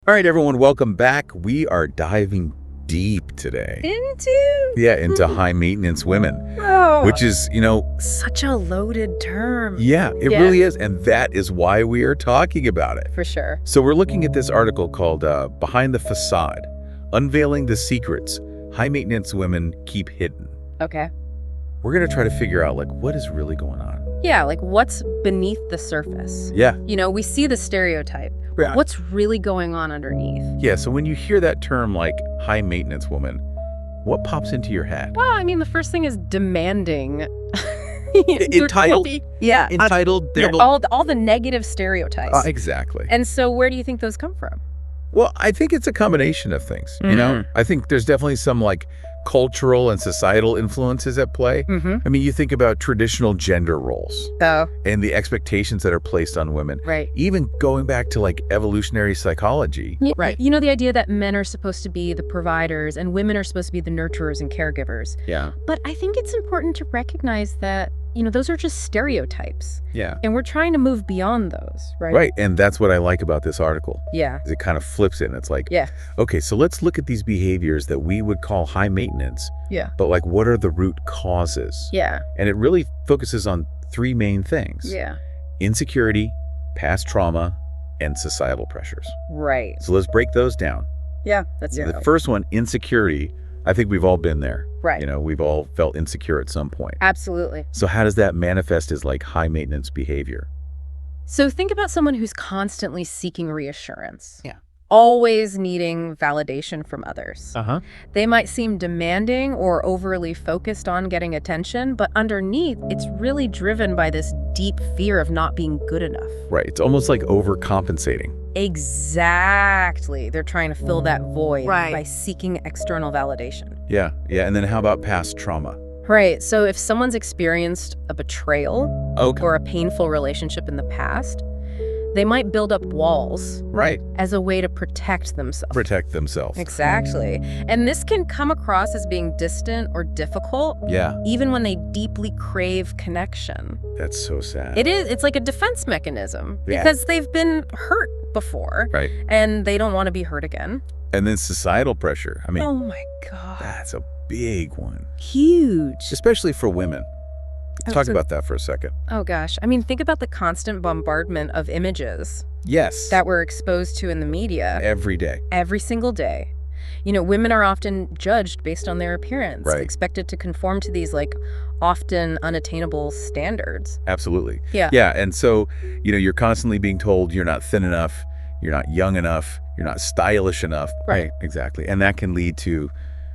All right, everyone, welcome back. We are diving deep today. Into high maintenance women, which is, such a loaded term. it really is. And that is why we are talking about it. For sure. So we're looking at this article called Behind the Facade, Unveiling the Secrets High Maintenance Women Keep Hidden. Okay. We're going to try to figure out, what is really going on? Yeah, what's beneath the surface? Yeah. We see the stereotype. Yeah. What's really going on underneath? Yeah, so when you hear that term like high maintenance woman, what pops into your head? Well, the first thing is demanding. Entitled? Yeah. Entitled? All the negative stereotypes. Exactly. And so where do you think those come from? Well, I think it's a combination of things, I think there's definitely some cultural and societal influences at play. You think about traditional gender roles and the expectations that are placed on women. Right. Even going back to evolutionary psychology. Yeah. Right. The idea that men are supposed to be the providers and women are supposed to be the nurturers and caregivers. Yeah. But I think it's important to recognize that those are just stereotypes. Yeah. And we're trying to move beyond those, right? Right. And that's what I like about this article. Yeah. It kind of flips it and it's yeah. Okay, so let's look at these behaviors that we would call high maintenance. Yeah. But what are the root causes? Yeah. And it really focuses on three main things. Yeah. Insecurity, past trauma, and societal pressures. Right. So let's break those down. Yeah. That's The first one, insecurity. I think we've all been there. Right. We've all felt insecure at some point. Absolutely. So how does that manifest as high maintenance behavior? So think about someone who's constantly seeking reassurance. Yeah. Always needing validation from others. Uh-huh. They might seem demanding or overly focused on getting attention, but underneath, it's really driven by this deep fear of not being good enough. Right. It's almost like overcompensating. Exactly. They're trying to fill that void Right. by seeking external validation. Yeah. Yeah. And then how about past trauma? Right. So if someone's experienced a betrayal Okay. or a painful relationship in the past, they might build up walls Right. as a way to protect themselves. Protect themselves. Exactly. And this can come across as being distant or difficult, Yeah. even when they deeply crave connection. That's so sad. It's like a defense mechanism Yeah. because they've been hurt before Right. and they don't want to be hurt again. And then societal pressure. Oh my God. That's a big one, Huge. especially for women. Talk So- about that for a second. Oh gosh. Think about the constant bombardment of images Yes. that we're exposed to in the media Every day. every single day. Women are often judged based on their appearance, Right. expected to conform to these often unattainable standards. Absolutely. Yeah. Yeah. And so, you're constantly being told you're not thin enough, you're not young enough, you're not stylish enough. Right. Exactly. And that can lead to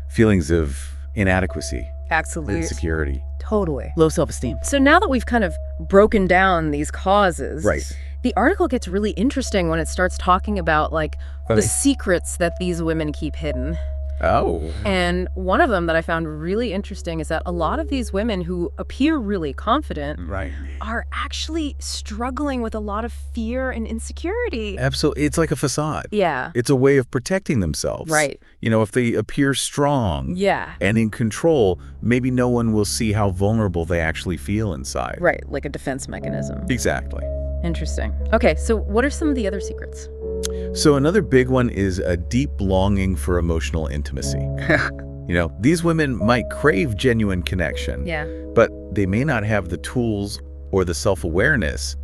feelings of inadequacy, Absolutely. insecurity. Totally. Low self-esteem. So now that we've kind of broken down these causes, Right. the article gets really interesting when it starts talking about Funny. the secrets that these women keep hidden. Oh. And one of them that I found really interesting is that a lot of these women who appear really confident Right. are actually struggling with a lot of fear and insecurity. Absolutely. It's like a facade. Yeah. It's a way of protecting themselves. Right. If they appear strong Yeah. and in control, maybe no one will see how vulnerable they actually feel inside. Right. Like a defense mechanism. Exactly. Interesting. Okay. So what are some of the other secrets? So another big one is a deep longing for emotional intimacy. These women might crave genuine connection, Yeah. but they may not have the tools or the self-awareness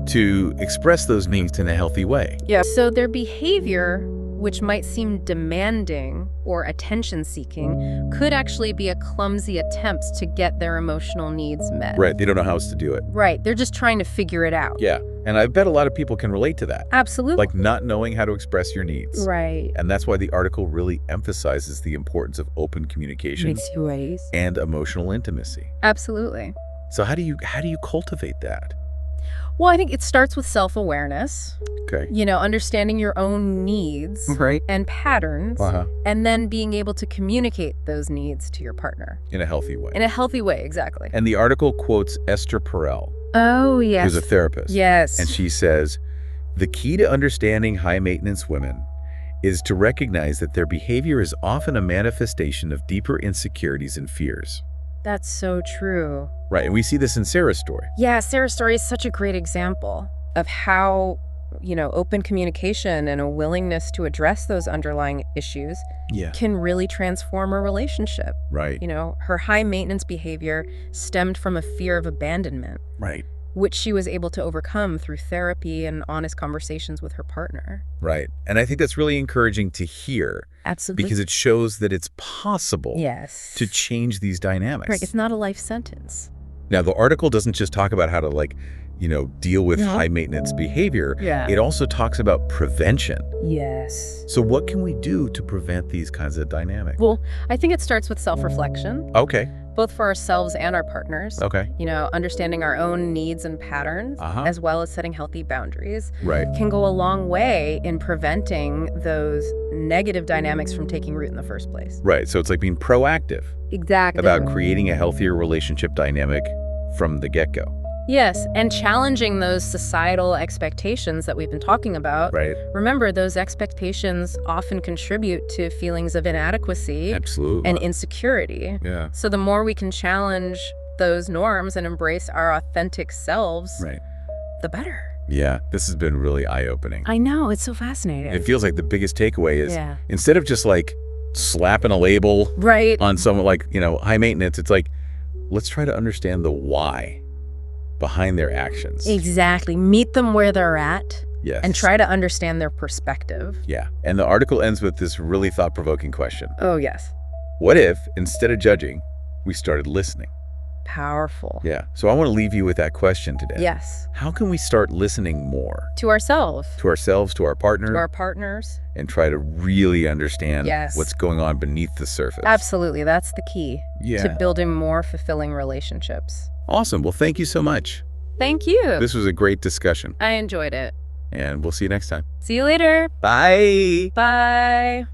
to express those needs in a healthy way. Yeah. So their behavior, which might seem demanding or attention-seeking, could actually be a clumsy attempt to get their emotional needs met. Right. They don't know how else to do it. Right. They're just trying to figure it out. Yeah. And I bet a lot of people can relate to that. Absolutely. Not knowing how to express your needs. Right. And that's why the article really emphasizes the importance of open communication Makes you raise. and emotional intimacy. Absolutely. So how do you cultivate that? Well, I think it starts with self-awareness, Okay. understanding your own needs Right. and patterns, Uh-huh. and then being able to communicate those needs to your partner In a healthy way. in a healthy way. Exactly. And the article quotes Esther Perel, Oh, yes. who's a therapist. Yes. And she says, the key to understanding high maintenance women is to recognize that their behavior is often a manifestation of deeper insecurities and fears. That's so true. Right. And we see this in Sarah's story. Yeah, Sarah's story is such a great example of how open communication and a willingness to address those underlying issues can really transform a relationship. Right. Her high maintenance behavior stemmed from a fear of abandonment. Right. Which she was able to overcome through therapy and honest conversations with her partner. Right. And I think that's really encouraging to hear. Absolutely. Because it shows that it's possible to change these dynamics. Right. It's not a life sentence. Now, the article doesn't just talk about how to, deal with high maintenance behavior. Yeah. It also talks about prevention. Yes. So what can we do to prevent these kinds of dynamics? Well, I think it starts with self-reflection. Okay. Both for ourselves and our partners. Okay. Understanding our own needs and patterns, as well as setting healthy boundaries, can go a long way in preventing those negative dynamics from taking root in the first place. Right. So it's like being proactive. Exactly. About creating a healthier relationship dynamic from the get-go. Yes, and challenging those societal expectations that we've been talking about. Right. Remember, those expectations often contribute to feelings of inadequacy and insecurity. Yeah. So the more we can challenge those norms and embrace our authentic selves, the better. Yeah, this has been really eye-opening. I know, it's so fascinating. It feels like the biggest takeaway is instead of just slapping a label on someone high maintenance, it's let's try to understand the why behind their actions. Exactly. Meet them where they're at. Yes. And try to understand their perspective. Yeah. And the article ends with this really thought-provoking question. Oh, yes. What if, instead of judging, we started listening? Powerful. Yeah. So I want to leave you with that question today. Yes. How can we start listening more? To ourselves. To ourselves, to our partner. To our partners. And try to really understand what's going on beneath the surface. Absolutely. That's the key to building more fulfilling relationships. Awesome. Well, thank you so much. Thank you. This was a great discussion. I enjoyed it. And we'll see you next time. See you later. Bye. Bye.